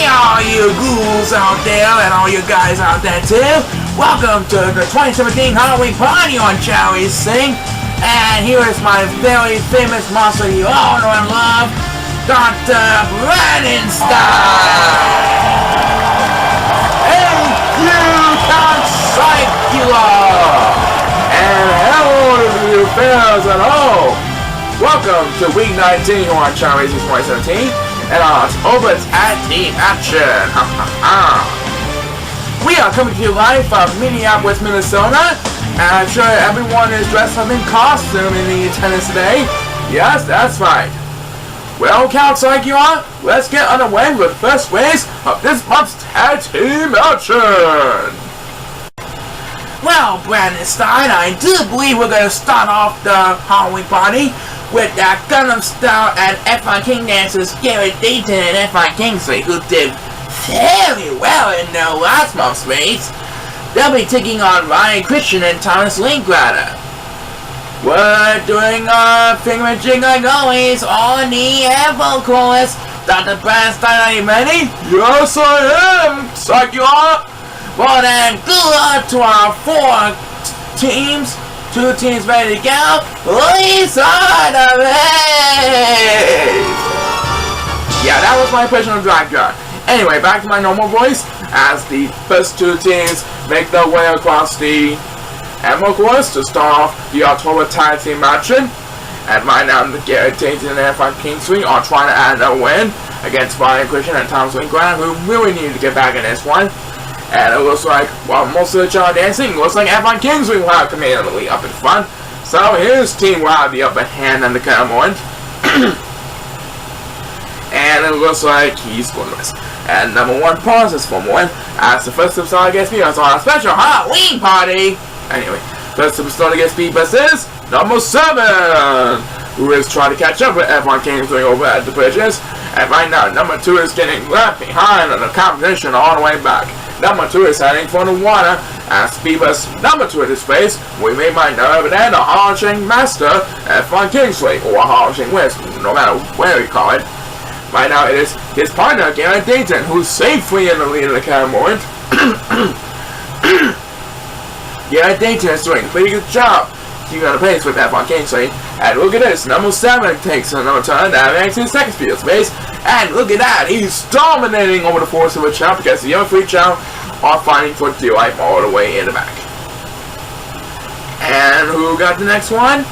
all you ghouls out there and all you guys out there too. Welcome to the 2017 Halloween party on Chao Sing. And here is my very famous monster you all know and love, Dr. Brandonstein. Thank you, Count Cycula. And hello to you fans at home. Welcome to week 19 here on Chao Sing 2017. And October's at Team Action. We are coming to you live from Minneapolis, Minnesota. And I'm sure everyone is dressed up in costume in the attendance today. Yes, that's right. Well, Count Cycula, let's get underway with the first race of this month's Tag Team Action. Well, Brandonstein, I do believe we're going to start off the Halloween party with that Gundam Style and F1 King dancers Garrett Dayton and F1 Kingsley, who did very well in their last month's race. They'll be taking on Ryan Christian and Thomas Linklater. We're doing our thingamajig like always on the Evo Chorus. Dr. Brandonstein, are you ready? Yes, I am, Cycula. Well then, good luck to our 4 teams. 2 teams ready to go. Please start the race! Yeah, that was my impression of Dracula. Anyway, back to my normal voice as the first 2 teams make their way across the Emerald Course to start off the October Tag Team Action. And right now, the Garrett Dayton and F1 Kingsley are trying to add a win against Ryan Christian and Thomas Linklater, who really need to get back in this one. And it looks like, well, most of the child dancing looks like F1 Kingsley will have command of the lead up in front. So his team will have the upper hand on the current moment. And it looks like he's going to miss. And number 1 pauses for one as the first superstar against me on a special Halloween party. Anyway, first superstar against me is number 7, who is trying to catch up with F1 Kingsley over at the bridges. And right now, number 2 is getting left behind on the competition all the way back. Number 2 is heading for the water, as Speedbus number 2 at this race, we may find over there the Harshing Master, F1 Kingsley, or Harshing West, no matter where you call it. Right now it is his partner, Garrett Dayton, who's safely in the lead of the current moment. Garrett Dayton is doing a pretty good job keeping on the pace with F1 Kingsley. And look at this, number 7 takes another turn, that makes his second speed of space. And look at that, he's dominating over the force of a Chao because the other 3 Chao are fighting for dear life all the way in the back. And who got the next one?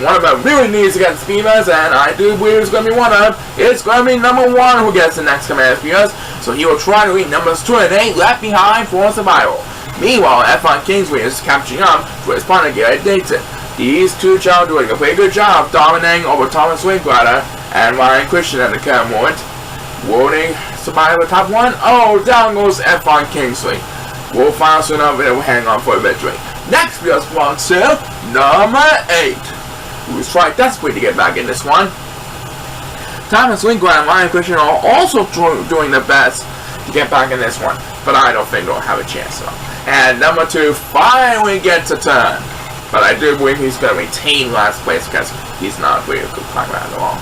One of them really needs to get the Speedbus, and I do believe it's going to be one of them. It's going to be number 1 who gets the next command Speedbus, so he will try to lead numbers 2 and 8 left behind for survival. Meanwhile, F1 Kingsley is catching up to his partner Garrett Dayton. These 2 Chao doing a pretty good job dominating over Thomas Linklater and Ryan Christian at the current moment. Will they survive the top 1? Oh, down goes F1 Kingsley. We'll find out soon enough and we'll hang on for a victory. Next, we just want to number 8, who's trying desperately to get back in this one. Thomas Linklater and Ryan Christian are also doing their best to get back in this one, but I don't think they'll have a chance though. And number 2 finally gets a turn. But I do believe he's going to retain last place because he's not really a good climber at all.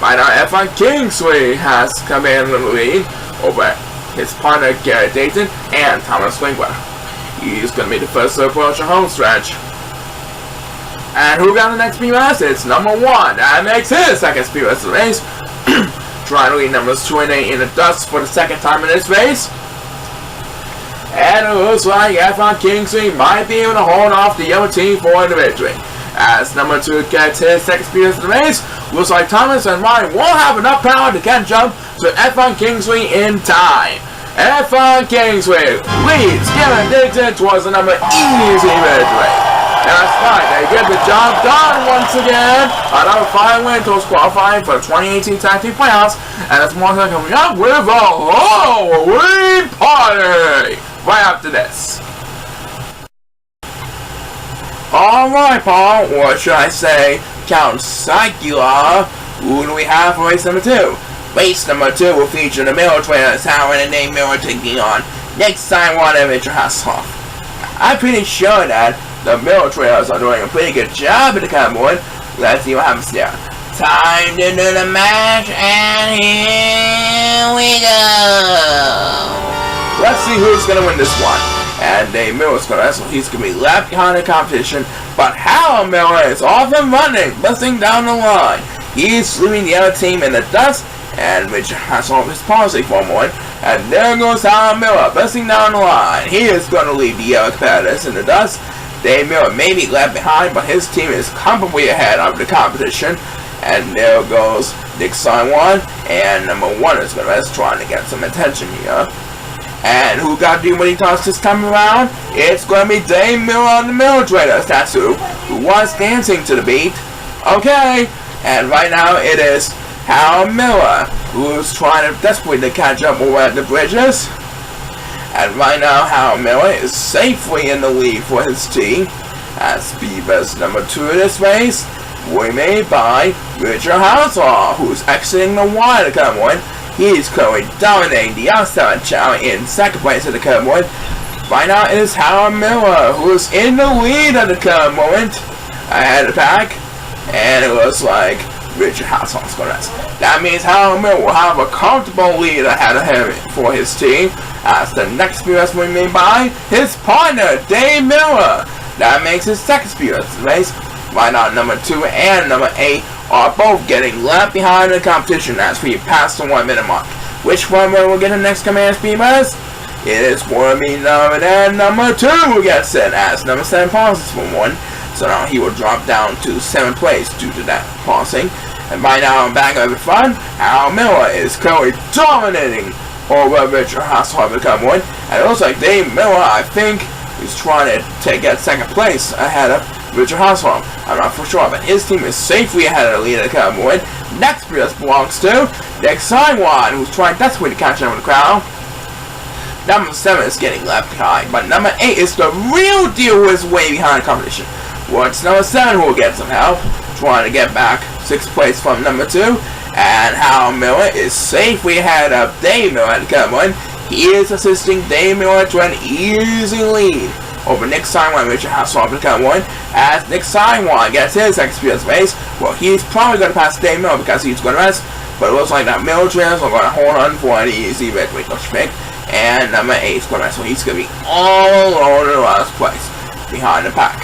Right now, F1 Kingsley has come in the lead over his partner Garrett Dayton and Thomas Linklater. He's going to be the first to approach the home stretch. And who got the next speed race? It's number 1. That makes his second speed race of the race. Trying to lead numbers 2 and 8 in the dust for the second time in this race. And it looks like F1 Kingsley might be able to hold off the other team for the victory. As number 2 gets his second speed of the race, looks like Thomas and Ryan won't have enough power to catch up to F1 Kingsley in time. F1 Kingsley leads Garrett Dayton towards the number easy victory. And that's right, they get the job done once again. Another 5 win towards qualifying for the 2018 Tag Team Playoffs. And it's more than coming up with a Halloween party right after this. Alright, Paul, or should I say, Count Cycula. Who do we have for race number 2? Race number 2 will feature the Mirror Trailers, Howard and Nate Mirror taking on next time one Adventure Hasselhoff. I'm pretty sure that the Mirror Trailers are doing a pretty good job at the cardboard. Let's see what happens here. Time to do the match, and here we go! see who's gonna win this one. And Dave Miller's gonna wrestle. He's gonna be left behind the competition. But Hal Miller is off and running, busting down the line. He's leaving the other team in the dust, and Richard Hasselhoff is pausing for a moment. And there goes Hal Miller, busting down the line. He is gonna leave the other competitors in the dust. Dave Miller may be left behind, but his team is comfortably ahead of the competition. And there goes Nick Simon, and number 1 is gonna be trying to get some attention here. And who got to do what he does this time around? It's going to be Dave Miller on the Miller Traders tattoo, who was dancing to the beat. Okay, and right now it is Hal Miller, who's trying to desperately catch up over at the bridges. And right now Hal Miller is safely in the lead for his team, as Beaver's number 2 in this race will be made by Richard Hasselhoff, who's exiting the wire to come on. He's currently dominating the outside Chao in second place at the current moment. Right now it is Hal Miller, who is in the lead at the current moment, ahead of the pack, and it looks like Richard Hasselhoff's going to rest. That means Hal Miller will have a comfortable lead ahead of him for his team, as the next speed race will be made by his partner, Dave Miller. That makes his second speed race. Right now number 2 and number 8 are both getting left behind in the competition as we pass the 1 minute mark. Which one will get the next command speed race? It is going to be number 2 who gets it, as number 7 pauses for 1. So now he will drop down to 7th place due to that pausing. And by now I'm back over front. Hal Miller is currently dominating over Richard Hasselhoff to come one. And it looks like Dave Miller, I think, is trying to get 2nd place ahead of Richard Hasselhoff. I'm not for sure, but his team is safely ahead of the lead of the cowboy. Next place belongs to Nick Simon, who's trying desperately to catch up with the crowd. Number 7 is getting left behind, but number 8 is the real deal who is way behind the competition. Well, it's number 7 who will get some help, trying to get back 6th place from number 2. And Hal Miller is safely ahead of Dave Miller at the cowboy. He is assisting Dave Miller to an easy lead over Nick Simon and Richard Hasselhoff to come one. As Nick Simon gets his experience race, well, he's probably going to pass Dave Miller because he's going to rest. But it looks like that Miller trails are going to hold on for an easy victory. And number 8 is going to rest, so he's going to be all alone in the last place behind the pack.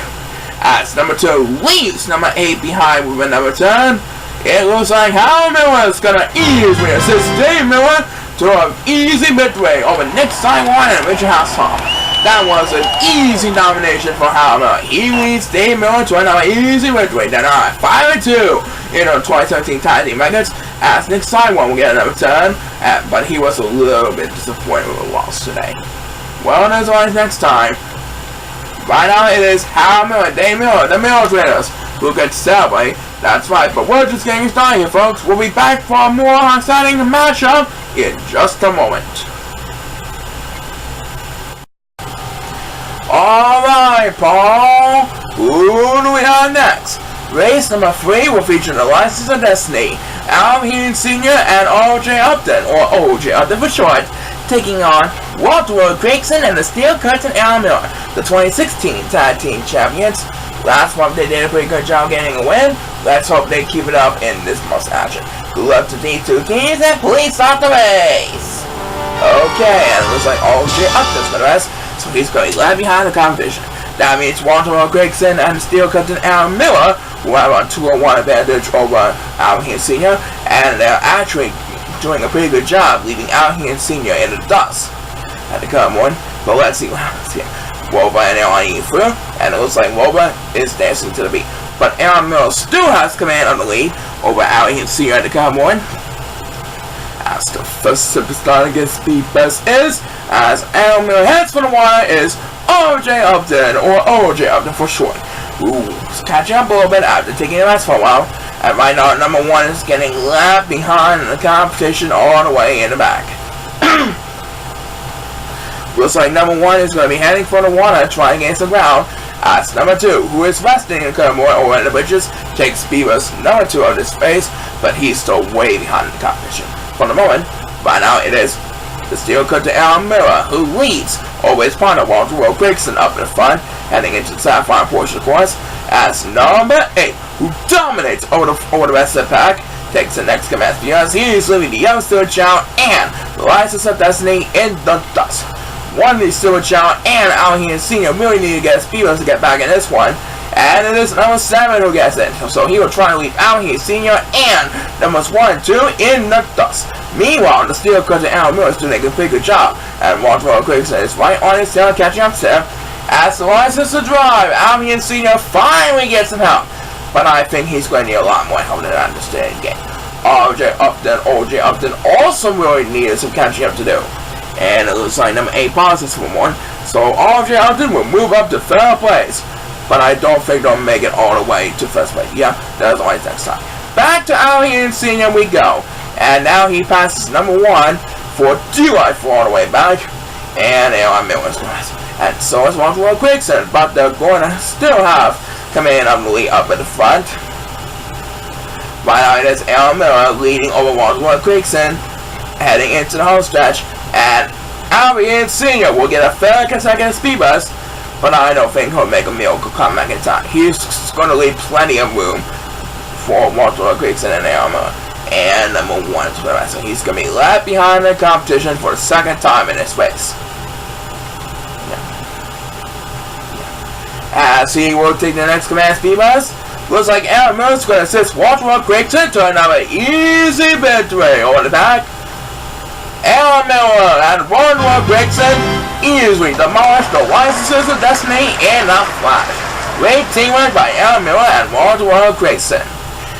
As number 2 leaves number 8 behind with number 10, it looks like Hal Miller is going to easily assist Dave Miller to an easy victory over Nick Simon and Richard Hasselhoff. That was an easy nomination for Hal Miller. He leads Dave Miller to another easy victory. They're now at 5-2 in our 2017 tag team records, as Nick Simon will get another turn, but he was a little bit disappointed with a loss today. Well, there's always next time. Right now it is Hal Miller, Dave Miller, the Miller Traders, who could celebrate. That's right, but we're just getting started here, folks. We'll be back for a more exciting matchup in just a moment. Alright, Paul, who do we have next? Race number 3 will feature the License of Destiny, Al Heenan Sr. and O.J. Upton, or O.J. Upton for short, taking on Walter Gregson and the Steel Curtain Al Miller, the 2016 Tag Team Champions. Last month they did a pretty good job getting a win. Let's hope they keep it up in this month's action. Good luck to these two teams, and please start the race! Okay, and it looks like O.J. Upton's gonna rest, so he's going to be left behind the competition. That means Walter Gregson and Steel Curtain Al Miller will have a 2-1 advantage over Al Heenan Sr. And they're actually doing a pretty good job leaving Al Heenan Sr. in the dust at the current one. But let's see what happens here. Woba and Al through, and it looks like Woba is dancing to the beat. But Al Miller still has command on the lead over Al Heenan Sr. at the current one. As the first superstar against Speed Best is, as Al Miller heads for the wire, is O.J. Upton, or O.J. Upton for short, who's catching up a little bit after taking a rest for a while. And right now, number 1 is getting left behind in the competition all the way in the back. Looks like number 1 is going to be heading for the water, trying against the ground, as number 2, who is resting in the current over in the bridges, takes Beaver's number 2 of this space, but he's still way behind in the competition. For the moment, right now it is the Steel Curtain Al Miller who leads over his partner Walter Gregson up in the front, heading into the sapphire portion of the course, as number 8, who dominates over the rest of the pack, takes the next command because he is leaving the youngster Chao and the License of Destiny in the dust. one of these Silver Chao and Out Here Senior really need to get speed boost to get back in this one. And it is number 7 who gets it. So he will try to leave Out Here Senior and numbers 1 and 2 in the dust. Meanwhile, the Steel Cutter and Miller is doing a pretty good job. And Walter Quickson is right on his tail, catching up to him. As the license to drive, Out Here Senior finally gets some help. But I think he's going to need a lot more help than I understand again. OJ Upton also really needed some catching up to do. And it looks like number 8 passes for one. So OJ Upton will move up to 3rd place. But I don't think they'll make it all the way to 1st place. Yeah, that's always next time. Back to Out Here Senior we go. And now he passes number 1 for DY4 all the way back. And Miller's class. And so is Walter Quickson. But they're going to still have command of the lead up at the front. Right now it is Aaron Miller leading over Walter Quickson, heading into the home stretch. And Out Here Senior will get a 3rd consecutive speed boost, but I don't think he'll make a miracle comeback in time. He's going to leave plenty of room for Walter Quickson and Aaron Miller. And number 1 is the so he's going to be left behind the competition for the 2nd time in this race. As he will take the next command speed boost, looks like Aaron Miller's going to assist Walter Quickson to another easy victory over the back. Aaron Miller and Walter Quickson easily demolished the licenses of Destiny in a flash. Great teamwork by Aaron Miller and Walter Quickson.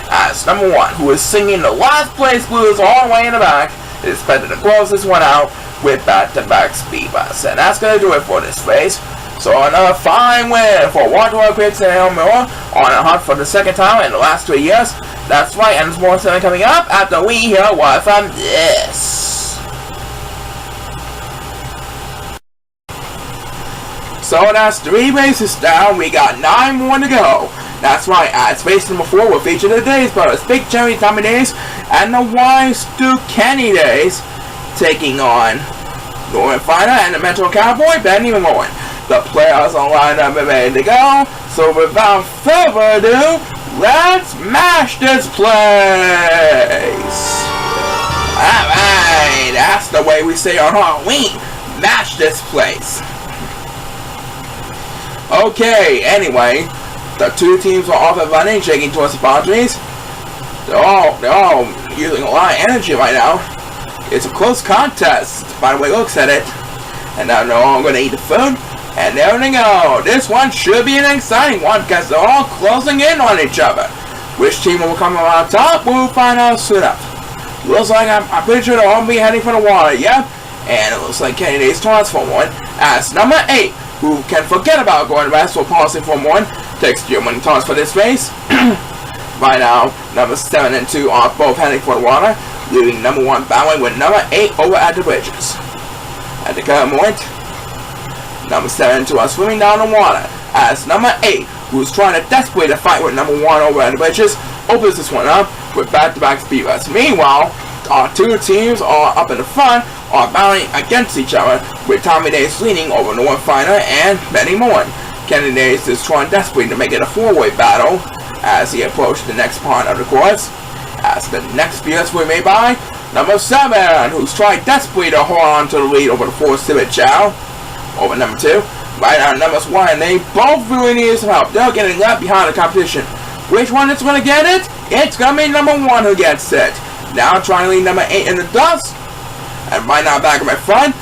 As number 1, who is singing the last place blues all the way in the back, is expected to close this one out with back-to-back speed busts. And that's going to do it for this race. So another fine win for Walter Quickson and Aaron Miller on a hunt for the 2nd time in the last 3 years. That's right, and there's more something coming up after we hear what from this. So that's 3 races down, we got 9 more to go. That's right, as race number 4 will feature the Days Brothers, Big Cherry Tommy Days, and the Wise Stu Kenny Days, taking on Norman Fighter and the Mental Cowboy, Benny Moore. The players are lined up and ready to go, so without further ado, let's mash this place! Alright, that's the way we say on Halloween, mash this place. Okay, anyway, the 2 teams are off and running, shaking towards the boundaries. They're all using a lot of energy right now. It's a close contest, by the way it looks at it. And now they're all going to eat the food. And there they go. This one should be an exciting one because they're all closing in on each other. Which team will come on top? We'll find out soon enough. Looks like I'm pretty sure they'll all be heading for the water, yeah? And it looks like Kennedy's transfer one. As number 8, who can forget about going to basketball policy for 1, takes your money toss for this race. Right now, number 7 and 2 are both heading for the water, leaving number 1 battling with number 8 over at the bridges. At the current moment, number 7 and 2 are swimming down the water, as number 8, who's trying to desperately fight with number 1 over at the bridges, opens this one up with back-to-back speed runs. Meanwhile, our 2 teams are up in the front, are battling against each other, with Tommy Days leaning over Norman Fighter and Benny Moore. Kenny Days is trying desperately to make it a 4-way battle as he approaches the next part of the course. As the next speed we made by number 7, who's trying desperately to hold on to the lead over the 4 Civic Chao. Over number 2. Right now, numbers 1, and they both really need some help. They're getting left behind the competition. Which one is going to get it? It's going to be number 1 who gets it. Now trying to lead number 8 in the dust. And right now back in my front,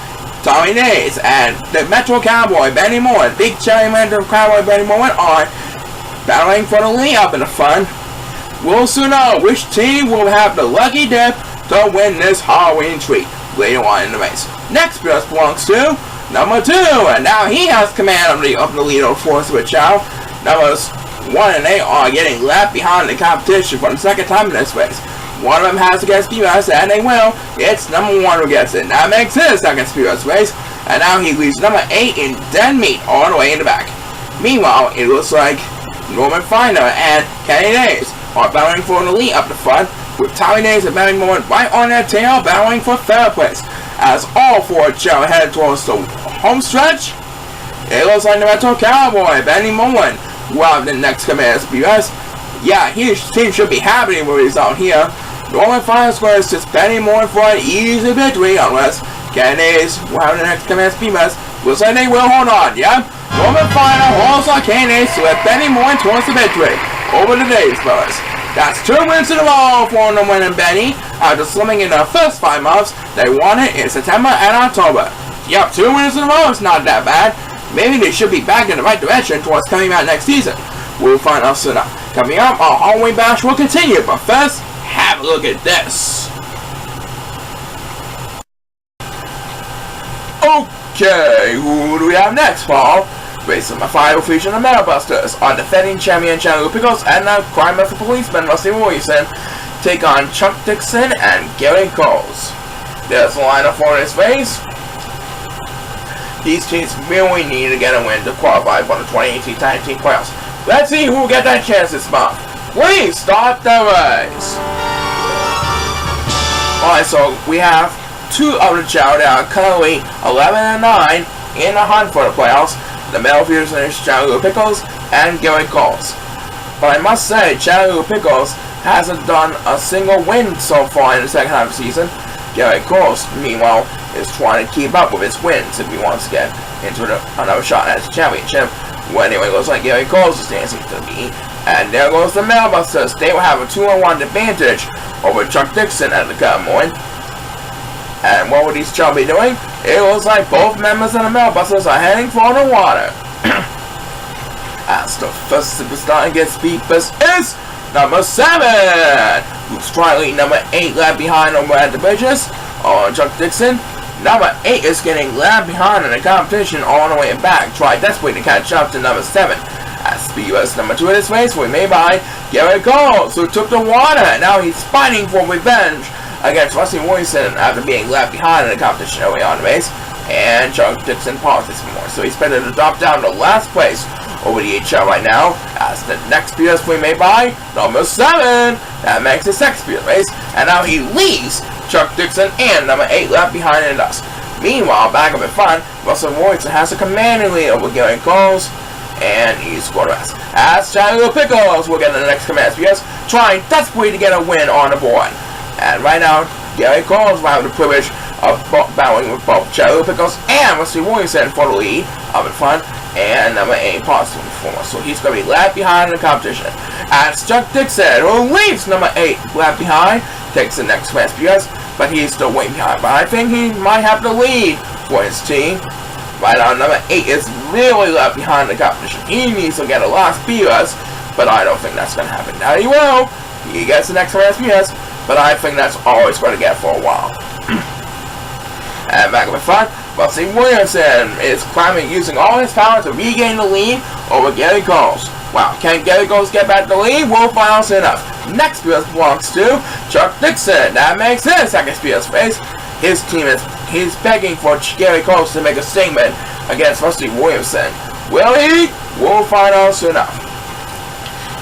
Tommy Days and the Metro Cowboy, Benny Moore, Big Cherry Metro Cowboy, Benny Moore are battling for the lead up in the front. We'll soon know which team will have the lucky dip to win this Halloween treat later on in the race. Next just belongs to number 2, and now he has command of the lead over force with Chao. Numbers 1 and 8 are getting left behind the competition for the 2nd time in this race. One of them has to get speed rush, and they will. It's number 1 who gets it. That makes his 2nd speed rush race, and now he leaves number 8 in dead meat all the way in the back. Meanwhile, it looks like Norman Finder and Kenny Days are battling for the lead up the front, with Tommy Days and Benny Moore right on their tail battling for 3rd place. As all 4 Chao head towards the home stretch, it looks like the Metro Cowboy, Benny Moore, who have the next command speed rush. Yeah, his team should be happy with his out here. Norman Finder squares just Benny Moore for an easy victory, unless Kenny Days will have the next command speed rush Looks like they will hold on, yeah? Norman final holds on Canadians to let Benny Moore towards the victory over the Days Brothers. That's 2 wins in a row for Norman and Benny. After slimming in their first 5 months, they won it in September and October. Yep, 2 wins in a row is not that bad. Maybe they should be back in the right direction towards coming back next season. We'll find out soon enough. Coming up, our hallway bash will continue, but first, have a look at this. Okay, who do we have next, Paul? Based on my final feature, the Metal Busters, our defending champion Chao Pickles and the crime of the policeman Rusty Williamson take on Chuck Dixon and Gary Coles. There's a lineup for this race. These teams really need to get a win to qualify for the 2018 Tag Team Playoffs. Let's see who will get that chance this month. Please start the race. Alright, so we have 2 of the Chao that are currently 11 and 9 in the hunt for the playoffs. The Metal Fusers, Chao Pickles and Gary Coles. But I must say, Chao Pickles hasn't done a single win so far in the second half of the season. Gary Coles, meanwhile, is trying to keep up with his wins if he wants to get into another shot at the championship. Well, anyway, looks like Gary Coles is dancing to me. And there goes the Metal Busters. They will have a 2-1 advantage over Chuck Dixon at the current moment. And what will these Chao be doing? It looks like both members of the Metal Busters are heading for the water. As the first superstar against speed first is number 7, who's trying to lead number 8 left behind over at the bridges. On Chuck Dixon, number 8 is getting left behind in the competition all the way back. Try desperately to catch up to number 7. As speedless number 2 in this race was made by Gary Coles, who took the water. Now he's fighting for revenge against Rusty Williamson after being left behind in the competition early on in the race. And Chuck Dixon pauses for more, so he's better to drop down to last place over the 8 Chao right now. As the next speedless was made by number 7. That makes his second speedless race, and now he leaves Chuck Dixon and number 8 left behind in the dust. Meanwhile, back up in front, Russell Williamson has a commanding lead over Gary Coles, and he's scored a rest. As Chao Pickles will get the next command speedless, trying desperately to get a win on the board. And right now, Gary Coles will have the privilege of battling with both Chao Pickles and Rusty Williamson for the lead up in front, and number 8 positive performer. So he's going to be left behind in the competition. As Chuck Dixon, who leaves number 8 left behind, takes the next command speedless, but he's still way behind. But I think he might have the lead for his team. Right now, number 8 is really left behind the competition. He needs to get a lot of speedless, but I don't think that's going to happen. Now he will. He gets the next command speedless, but I think that's all he's going to get for a while. And back up in front, Rusty Williamson is climbing using all his power to regain the lead over Gary Coles. Wow, can Gary Coles get back the lead? We'll find out soon enough. Next speedless belongs to Chuck Dixon. That makes his second speedless race. His team he's begging for Gary Coles to make a statement against Rusty Williamson. Will he? We'll find out soon enough.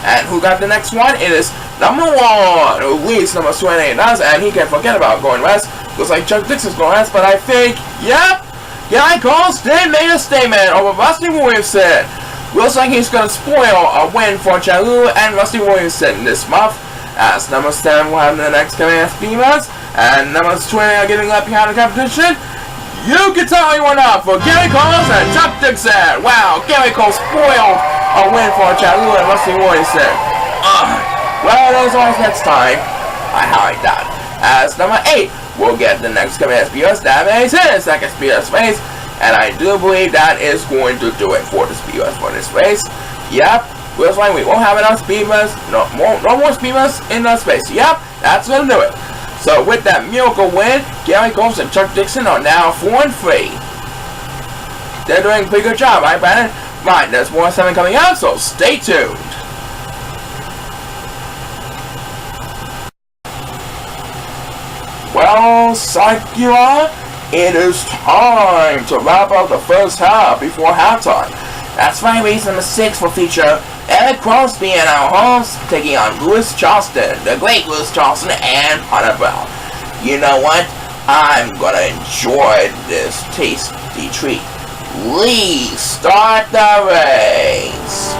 And who got the next one? It is number 1, who leads number 28 does, and he can forget about going west. Looks like Chuck Dixon's going west, but I think, yep, Gary Coles did make a statement over Rusty Williamson. Looks like he's going to spoil a win for Chao and Rusty Williamson this month, as number 7 will have the next command speedless, and number 20 are getting left behind the competition. You can tell anyone up for Gary Coles and Chuck Dixon. Wow, Gary Coles spoiled a win for Chao and Rusty Williamson. Well, there's always next time. I highlight that. As number 8 will get the next command speedless. That makes his second speedless race. And I do believe that is going to do it for the speedless for this race. Yep. Looks like we won't have enough speedless. No more speedless in the space. Yep. That's going to do it. So with that miracle win, Gary Coles and Chuck Dixon are now 4-3. They're doing a pretty good job, right, Brandon? Right, there's more 7 coming out, so stay tuned. Well, Sakura, it is time to wrap up the first half before halftime. That's right, race number 6 will feature Eric Crosby and our host taking on Lewis Charleston, the great Lewis Charleston, and Hunter Brown. You know what? I'm gonna enjoy this tasty treat. Please start the race.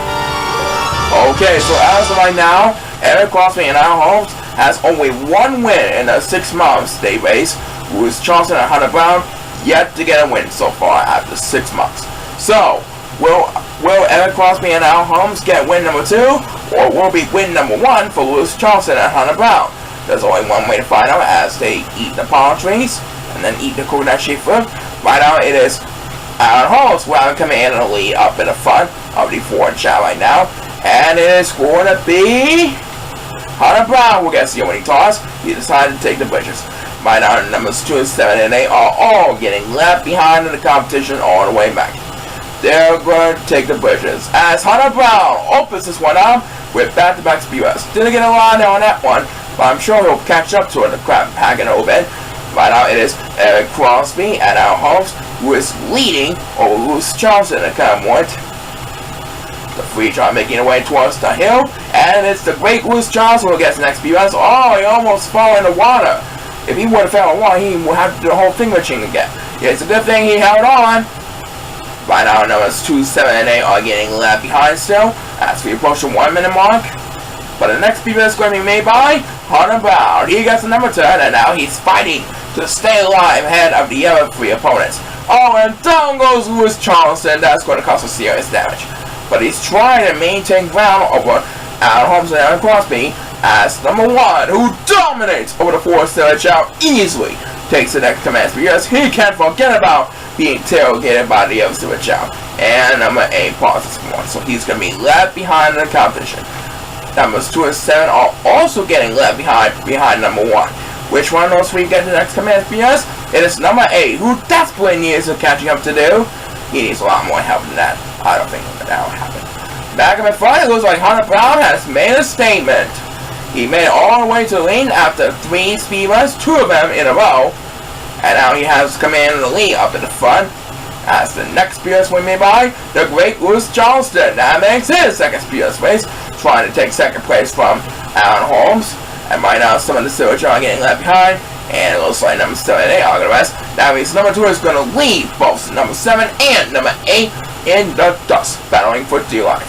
Okay, so as of right now, Eric Crosby and our host has only 1 win in a 6-month state race. Lewis Charleston and Hunter Brown, yet to get a win so far after 6 months. So, will Eric Crosby and Al Holmes get win number 2, or will be win number 1 for Lewis Charleston and Hunter Brown? There's only one way to find out, as they eat the palm trees and then eat the coconut shaped fruit. Right now it is Alan Holmes who have come in the lead up in the front of the Ford Chao right now, and it is going to be Hunter Brown who gets the winning toss. He decided to take the bridges. Right now numbers 2 and 7 and 8 are all getting left behind in the competition all the way back. They're going to take the bridges as Hunter Brown opens this one up with back-to-back speeders. Didn't get a line on that one, but I'm sure he'll catch up to it, the crab packing a little bit. Right now it is Eric Crosby and Al Holmes who is leading over Lewis Charleston at the point. The free try making their way towards the hill, and it's the great Lewis Charleston who gets the next speeders. Oh, he almost fell in the water. If he would have fell in the water, he would have to do the whole thing machine again. It's a good thing he held on. Right now, numbers 2, 7, and 8 are getting left behind still as we approach the 1 minute mark. But the next speed is going to be made by Hunter Brown. He gets the number 10, and now he's fighting to stay alive ahead of the other 3 opponents. Oh, and down goes Lewis Charleston. That's going to cause some serious damage. But he's trying to maintain ground over Al Holmes and Aaron Crosby as number 1, who dominates over the 4-star Chao, easily takes the next command speed. Yes, he can't forget about being interrogated by the other Super Chao. And number 8 pauses for 1, so he's going to be left behind in the competition. Numbers 2 and 7 are also getting left behind number 1. Which one of those 3 get the next command PS? It is number 8, who desperately needs some catching up to do. He needs a lot more help than that. I don't think that will happen. Back up in front, it looks like Hunter Brown has made a statement. He made it all the way to the lead after 3 speed runs, 2 of them in a row. And now he has command of the lead up in the front. As the next PS win made by the great Lewis Charleston. That makes his second PS race, trying to take second place from Alan Holmes. And right now some of the silver are getting left behind. And it looks like number 7 and 8 are going to rest. That means number 2 is going to leave both number 7 and number 8 in the dust, battling for dear life.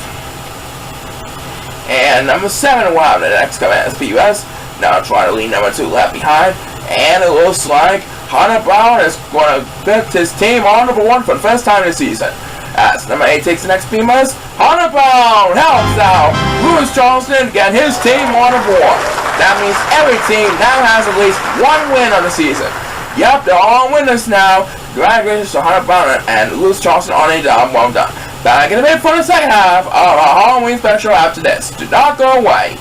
And number 7 will have the next command PS. Now trying to lead number 2 left behind. And it looks like Hunter Brown is going to put his team on number 1 for the first time this season. As number 8 takes the next beamers, Hunter Brown helps out Lewis Charleston get his team on the board. That means every team now has at least 1 win on the season. Yep, they're all winners now. Congratulations to Hunter Brown and Lewis Charleston on a job well done. Back in a bit for the second half of our Halloween special after this. Do not go away.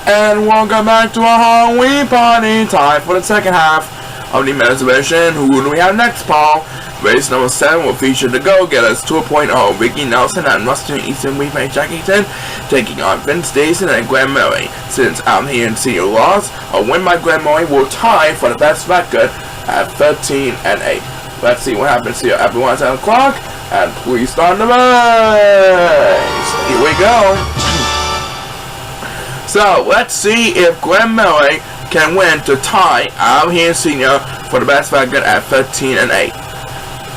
And welcome back to our Halloween party. Time for the second half of the men's division. Who do we have next, Paul? Race number 7 will feature the Go-Getters 2.0, Ricky Nelson and Rustin Easton Weepan Jackington taking on Vince Dayson and Glenn Murray. Since I'm here in senior loss, a win by Glenn Murray will tie for the best record at 13 and 8. Let's see what happens here. Everyone's on the clock, and please start the race. Here we go. So, let's see if Glenn Murray can win to tie Out Here Senior for the best record at 13 and 8.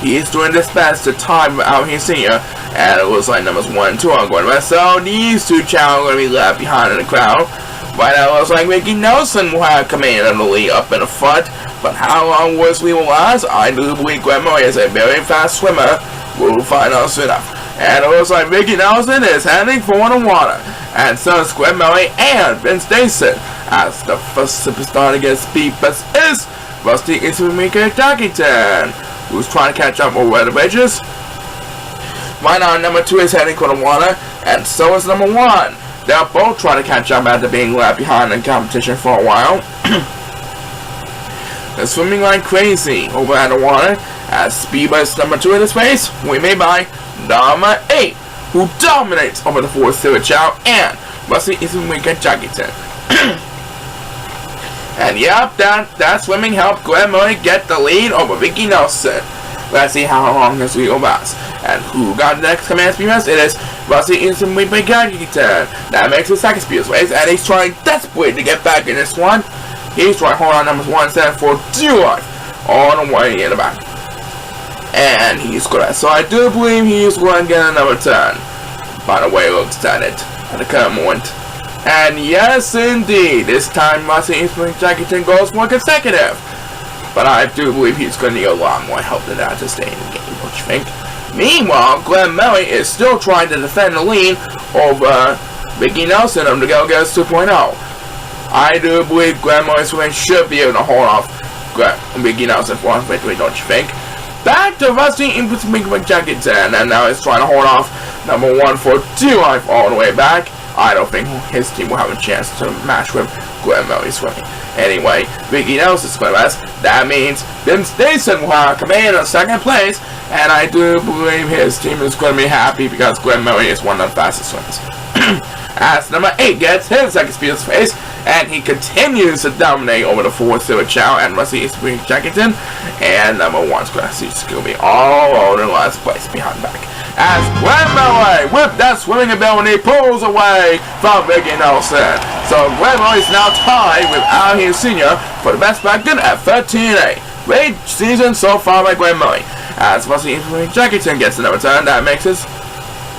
He is doing his best to tie Out Here Senior, and it looks like numbers 1 and 2 are going to rest. So, these 2 Chao are going to be left behind in the crowd. Right now, it looks like Ricky Nelson will have command of the lead up in the front. But how long will this lead will last? I do believe Glenn Murray is a very fast swimmer. We'll find out soon enough. And it looks like Ricky Nelson is heading for the water. And so is Glenn Murray and Vince Dayson. As the first superstar to get speed best is Rusty Isumika Jackington, who's trying to catch up over the bridges. Right now, number 2 is heading for the water, and so is number 1. They're both trying to catch up after being left behind in competition for a while. They're swimming like crazy over at the water, as speed best number 2 in this race, we made by number 8, who dominates over the 4-0 Chao and Rusty Isumika Jackington. And yep, that swimming helped Glenn Murray get the lead over Ricky Nelson. Let's see how long this lead will last. And who got the next command speed race? It is Rusty Isumika Jackington. That makes his second speed race, and he's trying desperately to get back in this one. He's trying to hold on numbers 1 and 7 for dear life all the way in the back. And he's good. So I do believe he's going to get a number 10. By the way, it looks at it at the current moment. And yes, indeed, this time Mercedes Jackson goes more consecutive. But I do believe he's going to need a lot more help than that to stay in the game, don't you think? Meanwhile, Glenn Murray is still trying to defend the lead over Mickey Nelson of the Go-Go's 2.0. I do believe Glenn Murray should be able to hold off Mickey Nelson for one victory, don't you think? Back to Rusty inputs Mickey Jackson, and now he's trying to hold off number 1 for 2 life all the way back. I don't think his team will have a chance to match with Glenn Murray's swimming. Anyway, Mickey Nelson's swimmers. That means Ben Stason will come in 2nd place, and I do believe his team is going to be happy because Glenn Murray is one of the fastest swimmers. As number 8 gets his 2nd speed face, and he continues to dominate over the 4th Silver Chao and Rusty Jackson, and number 1's going to be all over the last place behind back. As Glenn Murray, with that swimming ability, pulls away from Mickey Nelson. So Glenn Murray is now tied with Out Here Senior for the best record at 13-8. Great season so far by Glenn Murray. As Rusty Jackson gets another turn, that makes his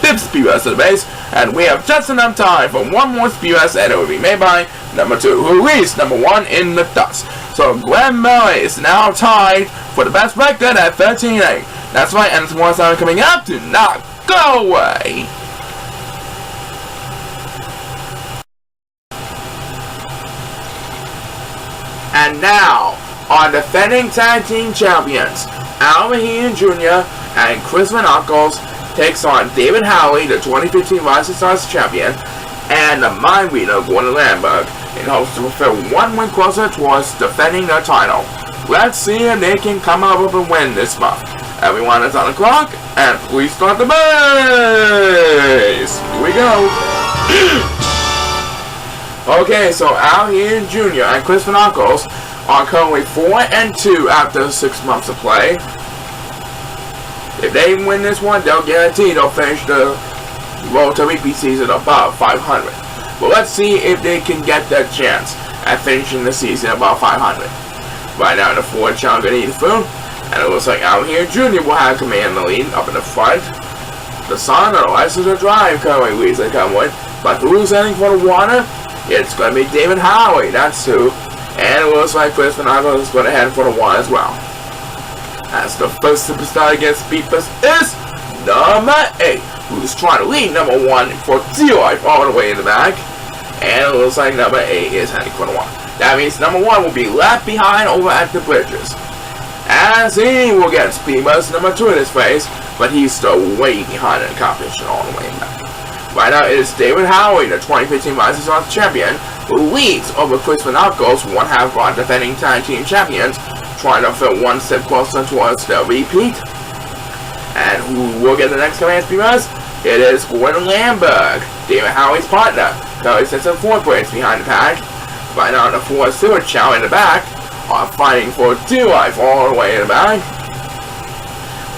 5th speed rest of the base, and we have just enough time for one more speed rest, and it will be made by number 2, who reached number 1 in the dust. So Glenn Murray is now tied for the best record at 13-8. That's right, and it's more time coming up. Do not go away. And now, our defending tag team champions, Alvin Jr. and Chris Van Ockles, takes on David Howley, the 2015 Rising Stars champion, and the mind reader Gordon Lamberg, in hopes to fulfill one win closer towards defending their title. Let's see if they can come up with a win this month. Everyone is on the clock, and please start the base! Here we go! Okay, so Al here Jr. and Chris Van Ockles are currently 4-2 after 6 months of play. If they win this one, they'll guarantee they'll finish the road to repeat season above 500. But let's see if they can get that chance at finishing the season above 500. Right now, the 4 Chao gonna eat the food. And it looks like out here, Junior will have command the lead up in the front. The Sun or the license to drive currently leads the convoy. But who's heading for the water? It's going to be David Howley, that's who. And it looks like Chris Van Ockles is going to head for the water as well. As the first superstar against Speedbus is number 8, who's trying to lead number 1 for 2 life all the way in the back. And it looks like number 8 is heading for the water. That means number 1 will be left behind over at the bridges. As he will get Speedbus number 2 in his face, but he's still way behind in the competition all the way back. Right now it is David Howley, the 2015 Rising Stars champion, who leads over Chris Van Ockles, one half of our defending tag team champions, trying to fit one step closer towards the repeat. And who will get the next command Speedbus? It is Gordon Lamberg, David Howley's partner. Currently sits in 4th place behind the pack. Right now the 4 Silver Chao in the back are fighting for 2 life all the way in the back.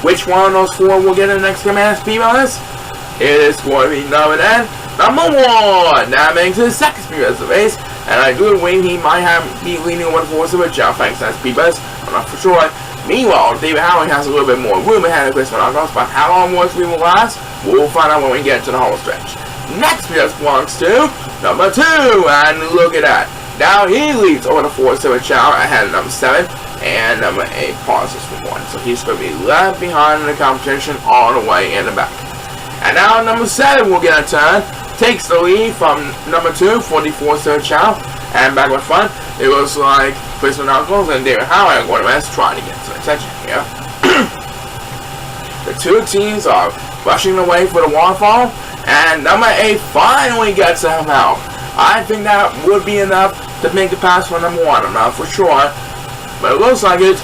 Which one of those 4 will get the next command Speedbus? It is going to be number 1. That makes his 2nd Speedbus of the race, and I do believe he might be leaning over for Silver Chao thanks to that Speedbus. I'm not for sure. Meanwhile, David Howley has a little bit more room ahead of Chris Van Ockles, but how long more we will last, we'll find out when we get to the home stretch. Next Speedbus belongs to number 2, and look at that. Now he leads over the 4 Silver Chao ahead of number 7, and number 8 pauses for 1. So he's going to be left behind in the competition all the way in the back. And now number 7 will get a turn, takes the lead from number 2, 44 Silver Chao, and back with front, it looks like Chris Van Ockles and David Howley are going to trying to get some attention here. The 2 teams are rushing away for the waterfall, and number 8 finally gets him out. I think that would be enough to make the pass for number 1, I'm not for sure, but it looks like it.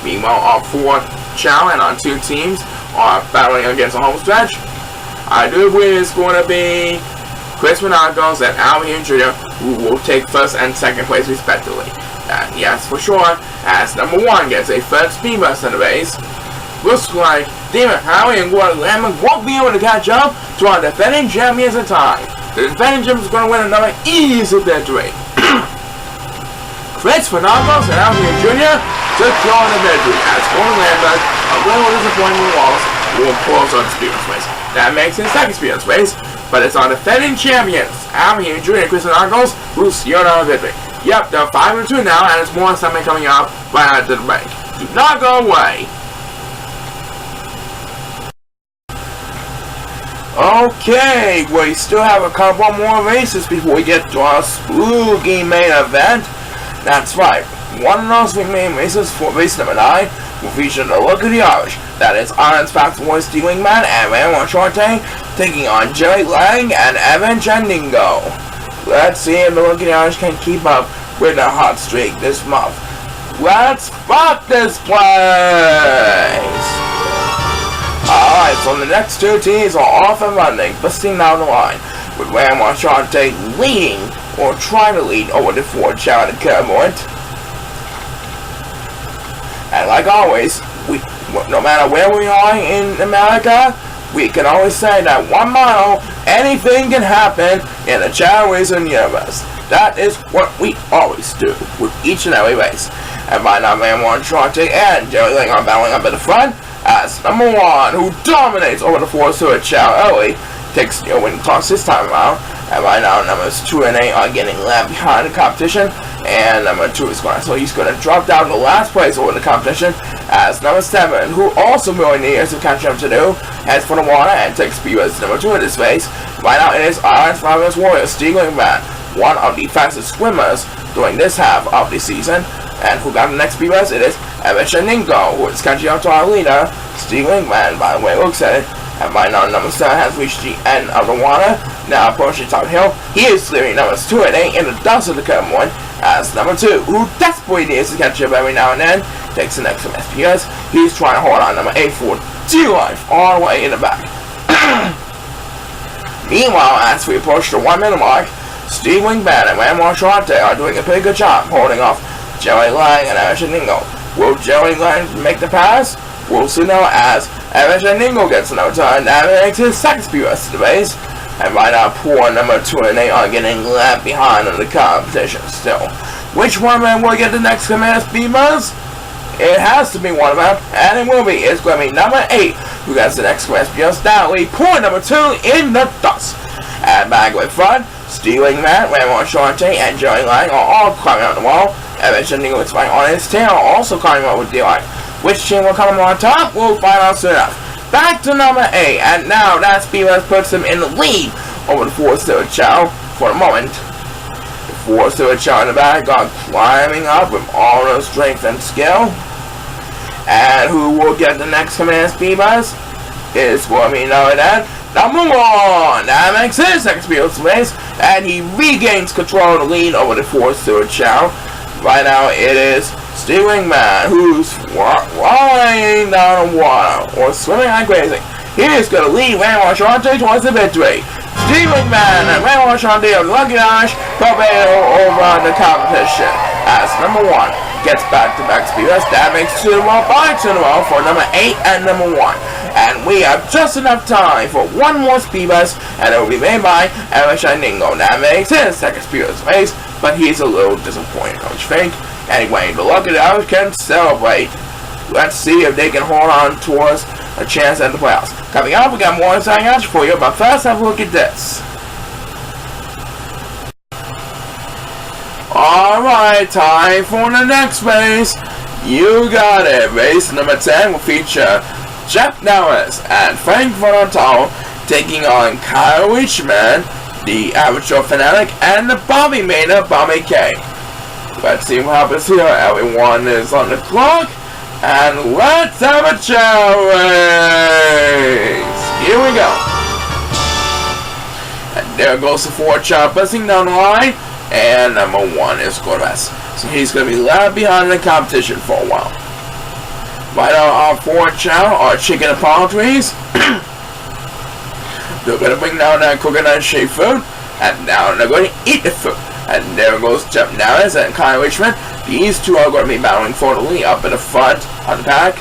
Meanwhile, all 4 Chao and our 2 teams are battling against the home stretch. I do believe it's going to be Chris Van Ockles and Alvin Jr. who will take 1st and 2nd place respectively. And yes, for sure, as number 1 gets a 3rd Speedbus in the race, looks like David Howley and Gordon Lamberg won't be able to catch up to our defending champions in time. The defending champions is going to win another easy victory. Chris Van Ockles and Alvin Jr. secure the victory as Gordon Lamberg, a little disappointing loss, will close on the Speedbus race. That makes his 2nd Speedbus race. but it's our defending champions, out here, Junior Chris and Argos, who sealed our victory. Yep, they're 5-2 now, and it's more something coming up right after the break. Do not go away. Okay, we still have a couple more races before we get to our spooky main event. That's right, one of those main races for race number 9 will feature the Look of the Irish. That is Iron's Fast Boy Stealing Man and Ramon Shorte taking on Jerry Lang and Evan Jandingo. Let's see if the Look of the Irish can keep up with the hot streak this month. Let's rock this place! Alright, so the next two teams are off and running, busting down the line, with Ramon Shorte leading, or trying to lead, over the Ford Chao and Kermort. And like always, no matter where we are in America, we can always say that 1 mile, anything can happen in the Chao Racing universe. That is what we always do with each and every race. And by now, Ramon Shorte and Jerry Lang are battling up at the front as number 1, who dominates over the Ford Chao early, takes the winning toss this time around. And right now, numbers 2 and 8 are getting left behind the competition, and number 2 is going, so he's going to drop down to last place over the competition, as number 7, who also really needs to catch up to do, heads for the water and takes speed as number 2 in this race. Right now, it is Iron's Fabulous Warrior Stealing Man, one of the fastest swimmers during this half of the season. And who got the next speed race? It is Evan Jandingo, who is catching up to our leader, Stealing Man, by the way it looks at it. And by now, number 7 has reached the end of the water, now approaching top hill. He is leaving numbers 2 and 8 in the dust of the current one, as number 2, who desperately needs to catch up every now and then, takes the next from SPS. He's trying to hold on number 8 for dear life, all the way in the back. Meanwhile, as we approach the 1 minute mark, Stealing Man and Ramon Shorte are doing a pretty good job holding off Jerry Lang and Evan Jandingo. Will Jerry Lang make the pass? We'll see now as Evan Jandingo gets another turn and makes his second speed race to the race. And right now, poor number 2 and 8 are getting left behind in the competition still. Which one of them will get the next command speed buzz? It has to be one of them, and it will be. It's going to be number 8 who gets the next command speed buzz. That will be poor number 2 in the dust. And back with front, Stealing Man, Ramon Shorte, and Jerry Lang are all climbing on the wall. Evan Jandingo is flying on his tail, also climbing up with D-Line. Which team will come on top? We'll find out soon enough. Back to number 8, and now that speed buzz puts him in the lead over the Ford Chao for the moment. The Ford Chao in the back are climbing up with all their strength and skill. And who will get the next command speed buzz? It's going to be that number 1. That makes his second speed buzz race, and he regains control of the lead over the Ford Chao. Right now it is Stealing Man who's flying down the water or swimming like crazy. He is going to lead Ramon Shorte towards the victory. Stealing Man and Ramon Shorte of Lucky Irish prevail over the competition as number 1 gets back-to-back speed race. That makes 2 in a row by 2 in a row for number 8 and number 1. And we have just enough time for one more speed race, and it will be made by Evan Jandingo. That makes his second speed race, but he's a little disappointed, don't you think? Anyway, the Lucky Irish can celebrate. Let's see if they can hold on towards a chance at the playoffs. Coming up, we got more exciting action for you, but first have a look at this. Alright, time for the next race. You got it. Race number 10 will feature Jeff Norris and Frank Vonotto taking on Kyle Richmond, the Amateur Fanatic, and the Bobby Maynard, Bobby K. Let's see what happens here. Everyone is on the clock, and let's have a Chao race. Here we go. And there goes the Ford Chao buzzing down the line, and number 1 is Corvez. So he's going to be left behind in the competition for a while. Right now, our Ford Chao are chicken and palm trees. They're going to bring down that coconut shaped food, and now they're going to eat the food. And there goes Jeff Norris and Kyle Richmond. These two are going to be battling for the lead up in the front on the pack.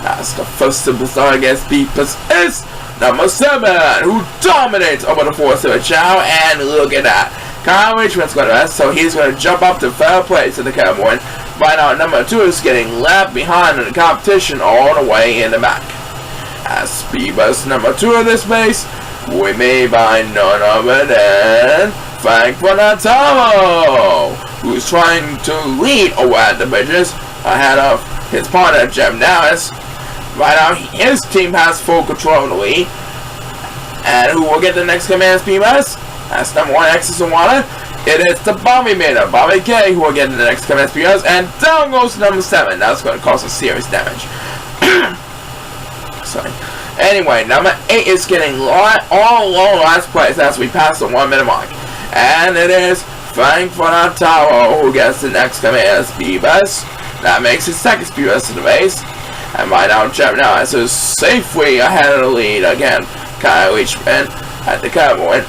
As the first superstar against Beepus is number 7, who dominates over the Ford Chao. And look at that. Kyle Richmond's going to rest, so he's going to jump up to 3rd place in the Cowboy. Right now, number 2 is getting left behind in the competition all the way in the back. As Beepus number 2 of this race, will be made by none other than Frankfurt Chao, who's trying to lead over at the bridges ahead of his partner Jem Dallas. Right now, his team has full control of the lead. And who will get the next command speed bus? That's number 1, X's and Water. It is the Bobby Mater, Bobby K, who will get the next command speed bus. And down goes number 7. That's going to cause some serious damage. Sorry. Anyway, number 8 is getting all along last place as we pass the 1 minute mark. And it is Frankfurt Tower who gets the next command speed bus. That makes his second speed bus in the race. And right now, Jem Dallas is safely ahead of the lead again. Kyle Leachman at the cowboy.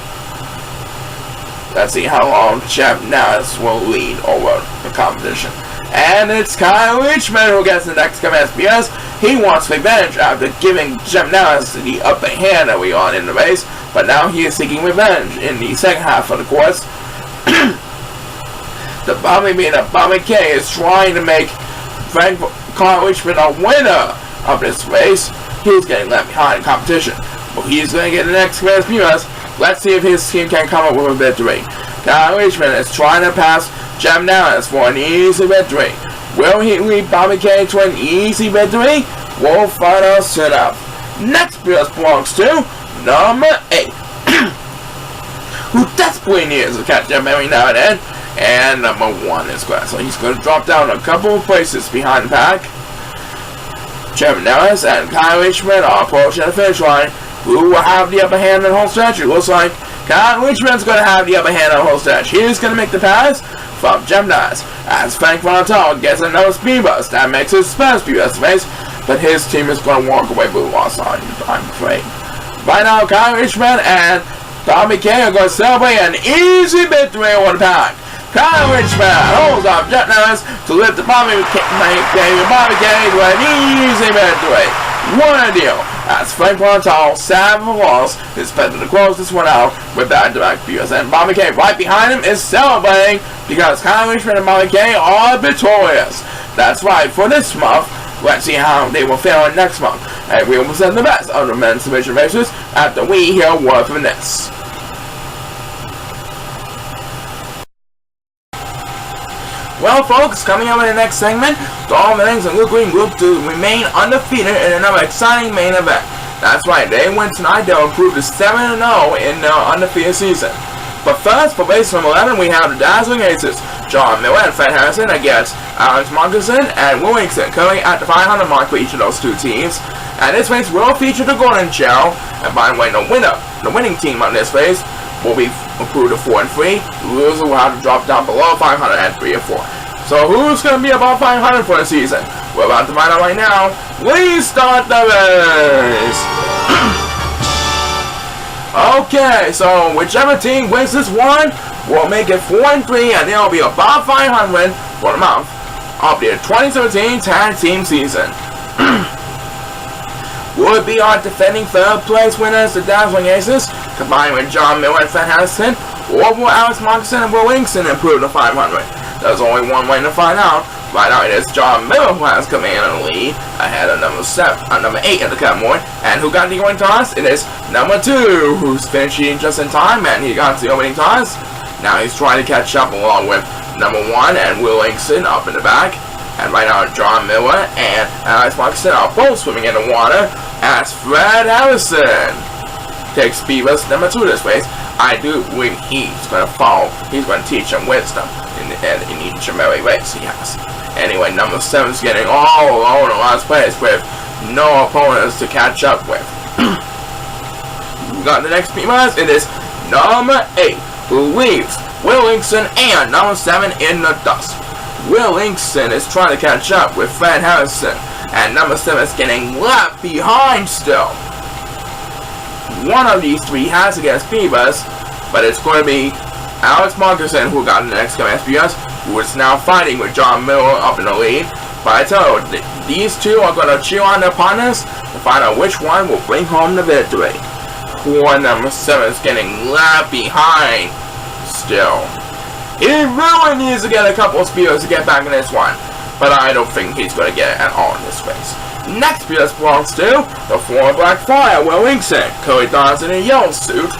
Let's see how long Jem Dallas will lead over the competition. And it's Kyle Leachman who gets the next command because he wants revenge after giving Jem Dallas the upper hand early on in the race. But now he is seeking revenge in the second half of the course. The Bobby Mater, Bobby K is trying to make Kyle Leachman a winner of this race. He's getting left behind in competition. But he's going to get the next command speed. Let's see if his team can come up with a victory. Kyle Leachman is trying to pass Jem Dallas for an easy victory. Will he lead Bobby K to an easy victory? We'll find out soon enough. Next speed belongs to number 8. Who desperately needs to catch up every now and then. And number 1 is Glass. So he's going to drop down a couple of places behind the pack. Jem Dallas and Kyle Leachman are approaching the finish line. Who will have the upper hand in the whole stretch? It looks like Kyle Leachman's going to have the upper hand in the whole stretch. He's going to make the pass from Jem Dallas as Frankfurt Tower gets another speed bus. That makes his first speed bus race, but his team is going to walk away with a loss on, I'm afraid. Right now, Kyle Leachman and Bobby K are going to celebrate an easy victory over the pack. Kyle Leachman holds off Jem Dallas to lift the Bobby K to an easy victory. What a deal! As Frankfurt Tower 7 loss is expected to close this one out with that direct views. And Bobby K right behind him is celebrating because Kyle Leachman and Bobby K are victorious. That's right, for this month. Let's see how they will fare next month. And we will present the best of the men's division races after we hear a word from this. Well, folks, coming up in the next segment, the All-Meetings and Luke Green Group 2 remain undefeated in another exciting main event. That's right, they win tonight, they'll improve to 7-0 in their undefeated season. But first, for race number 11, we have the Dazzling Aces, John Miller and Fred Harrison against Alex Markinson and Will Winkson, currently at the 500 mark for each of those two teams. And this race will feature the Golden Chao, and by the way, the winning team on this race will be improved to 4 and 3. The loser will have to drop down below 500 at 3 or 4. So who's going to be above 500 for the season? We're about to find out right now. Please start the race. Okay, so whichever team wins this one will make it 4 and 3, and they'll be above 500 for the month of the 2017 tag team season. Would be our defending third place winners, the Dazzling Aces, combined with John Miller and Fred Harrison, or will Alex Markinson and Will Winkson improve to 500? There's only one way to find out. Right now it is John Miller who has command of the lead, ahead of number 8 at the category. And who got the opening toss? It is number 2, who's finishing just in time, and he got the opening toss. Now he's trying to catch up along with number 1 and Will Winkson up in the back. And right now John Miller and Alex Markinson are both swimming in the water as Fred Harrison takes speed bus number 2 this race. I do believe he's going to follow. He's going to teach him wisdom in each and every race he has. Anyway, number 7 is getting all alone in last place with no opponents to catch up with. We got the next speed bus. It is number 8, who leaves Will Winkson and number 7 in the dust. Will Winkson is trying to catch up with Fred Harrison, and number 7 is getting left behind still. One of these three has to get a speed bus, but it's going to be Alex Markinson who got the next command speed bus, who is now fighting with John Miller up in the lead. But I tell you, these two are going to cheer on their opponents to find out which one will bring home the victory. Poor number 7 is getting left behind still. He really needs to get a couple of speed bus to get back in this one. but I don't think he's going to get it at all in this race. Next PS belongs to the former Black Fire, Will Winkson, Cody Dawson in a yellow suit.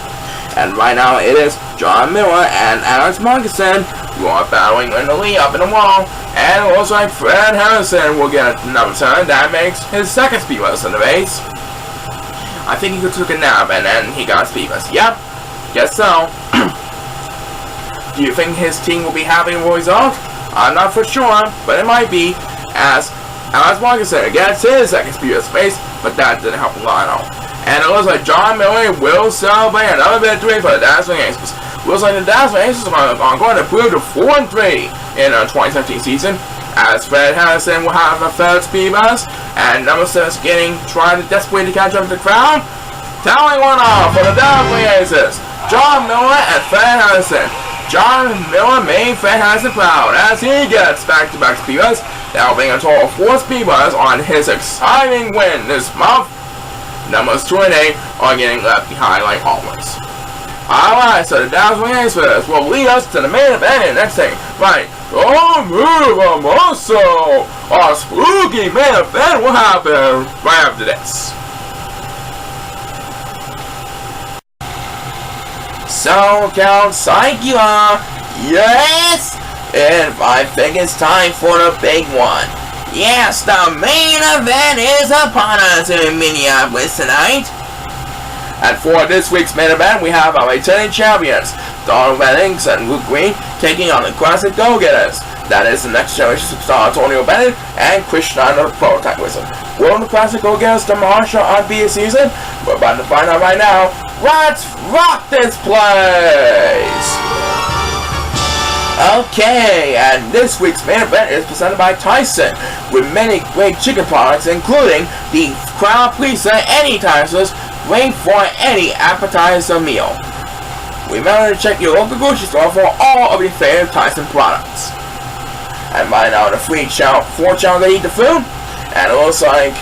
And right now it is John Miller and Alex Markinson who are battling in the lead up in the wall. And it looks like Fred Harrison will get another turn. That makes his second speedless in the race. I think he took a nap and then he got speedless. Yep, guess so. Do you think his team will be happy with the result? I'm not for sure, but it might be, as Alex Markinson gets his second speedless race, but that didn't help a lot at all. And it looks like John Miller will celebrate another victory for the Dazzling Aces. Looks like the Dazzling Aces are going to prove to 4-3 in the 2017 season, as Fred Harrison will have a third speed bus, and number 6 trying to desperately catch up to the crowd. Tallying one off for the Dazzling Aces, John Miller and Fred Harrison. John Miller made Fred Harrison proud as he gets back-to-back speed bus, helping a total of 4 speed bus on his exciting win this month. Numbers 2 and 8 are getting left behind like always. Alright, so the Dazzling Aces will lead us to the main event in the next thing. Right, oh, move a muscle! Our spooky main event will happen right after this. So, Count Psychula, yes! And I think it's time for the big one. Yes, the main event is upon us in Minneapolis tonight. And for this week's main event, we have our returning champions, Donald Bennings and Luke Green, taking on the Classic Go-Getters. That is the next generation superstar Antonio Bennett and Chris Schneider, the prototype wizard. Will the Classic Go-Getters demolish our unbeaten season? We're about to find out right now. Let's rock this place! Okay, and this week's main event is presented by Tyson, with many great chicken products, including the Crown Pizza Anytimers, great for any appetizer meal. Remember to check your local grocery store for all of your favorite Tyson products. And by now, the 4 channels that eat the food, and it looks like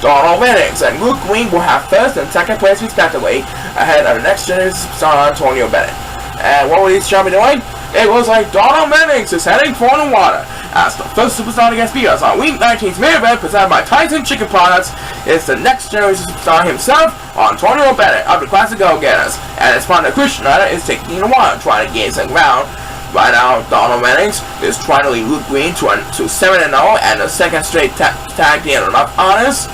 Donald Bennings and Luke Green will have first and second place respectively, ahead of the next generation superstar Antonio Bennett. And what will these champions be doing? It looks like Donald Bennings is heading for the water, as the first superstar to get speed us on Week 19's main event presented by Tyson Chicken Products is the next generation superstar himself, Antonio Bennett of the Classic Go-Getters, and his partner Chris Schneider is taking the water, trying to gain some ground. Right now, Donald Bennings is trying to lead Luke Green to 7-0 and the second straight tag team enough honors.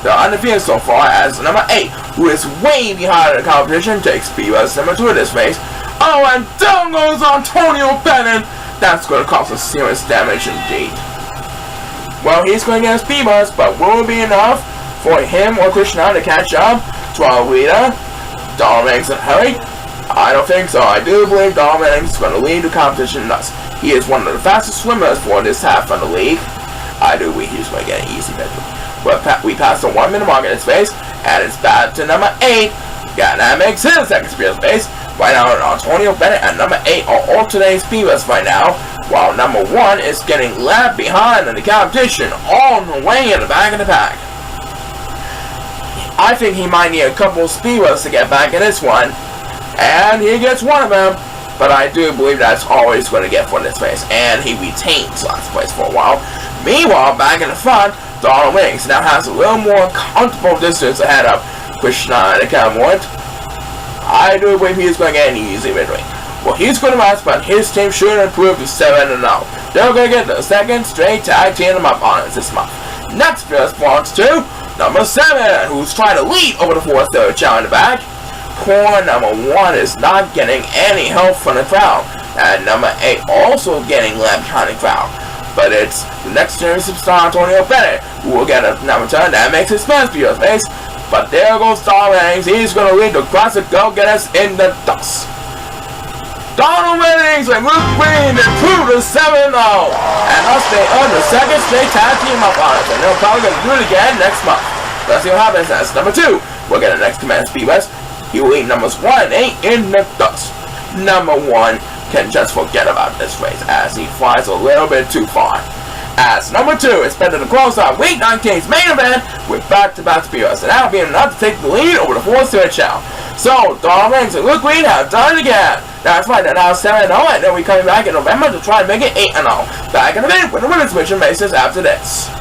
They're undefeated so far, as number 8, who is way behind in the competition, takes speed bus number 2 in this race. Oh, and down goes Antonio Bennett! That's going to cause us serious damage indeed. Well, he's going to get a speed bus, but will it be enough for him or Krishna to catch up to our leader, Donald Bennings, in a hurry? I don't think so. I do believe Donald Bennings is going to lead the competition thus. He is one of the fastest swimmers for this half of the league. I do believe he's going to get an easy victory. But we passed the 1 minute mark in his face, and it's back to number 8. Yeah, that makes his second speed bus. Right now, Antonio Bennett and number 8 are alternating speed bus right now, while number 1 is getting left behind in the competition all the way in the back of the pack. I think he might need a couple of speed bus to get back in this one, and he gets one of them, but I do believe that's all he's going to get for this race, and he retains last place for a while. Meanwhile, back in the front, Donald Bennings now has a little more comfortable distance ahead of Krishna and Cameron. I do believe he's going to get an easy victory. Well, he's going to last, but his team should improve to 7-0. They're going to get the second straight tag team up on us this month. Next first belongs to number 7, who's trying to lead over the 4th Chao in the back. Core number 1 is not getting any help from the crowd, and number 8 also getting left behind the crowd. But it's the next generation superstar Antonio Bennett who will get another turn. That makes his first speed base. But there goes Donald Bennings. He's going to lead the Classic Go-Getters in the dust. Donald Bennings and Luke Green improve to 7-0. And thus they earn the second straight tag team up on it. And they're probably going to do it again next month. Let's see what happens. That's number 2. We'll get the next command speed bus. He will lead numbers 1 and 8 in the dust. Number 1 can just forget about this race as he flies a little bit too far. As number 2 is better to close out Week 19's main event with back-to-back speed bus, and that'll be enough to take the lead over the 4th Chao. So, Donald Bennings and Luke Green have done it again. That's right, they're now 7-0, and then we coming back in November to try and make it 8-0. Back in the day with the women's division basis after this.